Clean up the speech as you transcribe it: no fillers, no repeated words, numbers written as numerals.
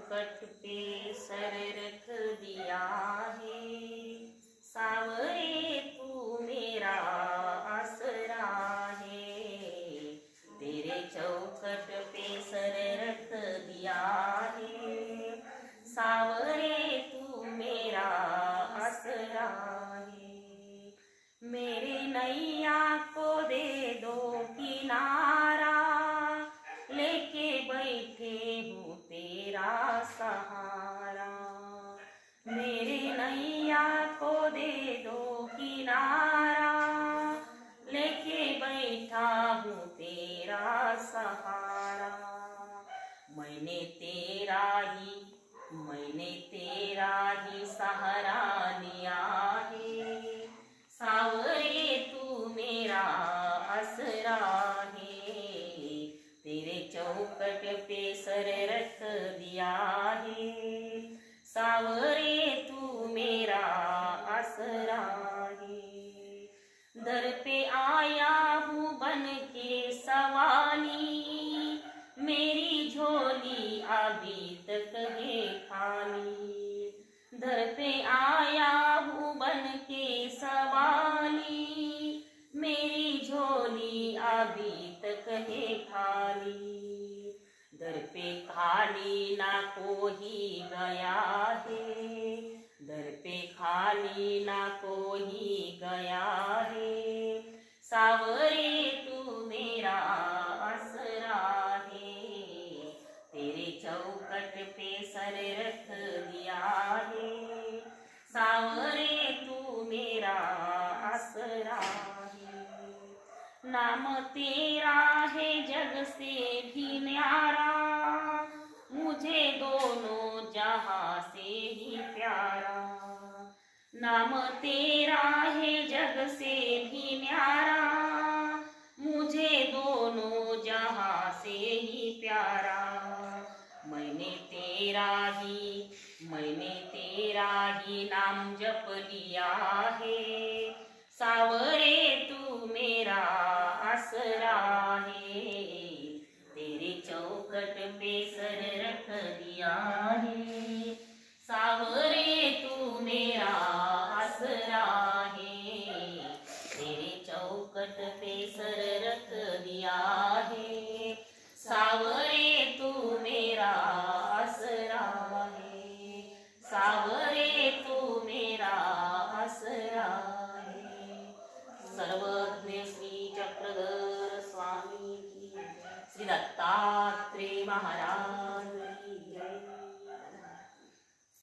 चौखट पे सर रख दिया है। सावरे तू मेरा आसरा है, तेरे चौखट पे सर रख दिया है। सावरे तू मेरा आसरा है। मेरे नैया को दे दो किनारा, लेके बैठे हूँ तेरा सहारा। मेरे नैया को दे दो किनारा, लेके बैठा हूँ तेरा सहारा। मैंने तेरा ही सहारा लिया है। सावरे तू मेरा आसरा है, तेरे चौखट पे सर रख दिया है। सावरे तू मेरा आसरा है। दर पे आया हूँ बन के सवाली, मेरी झोली अभी तक है खाली। दर पे आया हूँ बन के सवाली, मेरी झोली अभी तक है खाली। दर पे खाली ना कोई गया है, दर पे खाली ना कोई गया है। सावरे तू मेरा आसरा है, तेरे चौखट पे सर रख दिया है। सावरे तू मेरा आसरा है। नाम तेरा है जग से भी न्यारा, मुझे दोनों जहां से ही प्यारा। नाम तेरा है जग से भी न्यारा, मुझे दोनों जहां से ही प्यारा। मैंने तेरा ही नाम जप लिया है। सावरे तू मेरा आसरा है, तेरे चौखट पे सर रख दिया है। सावरे तू मेरा आसरा है, तेरे चौखट पे सर रख दिया है। सावरे तू मेरा आसरा है, सावरे तू मेरा आसरा है। सर्वज्ञ श्री चक्रधर स्वामी की, श्री दत्तात्रेय महाराज।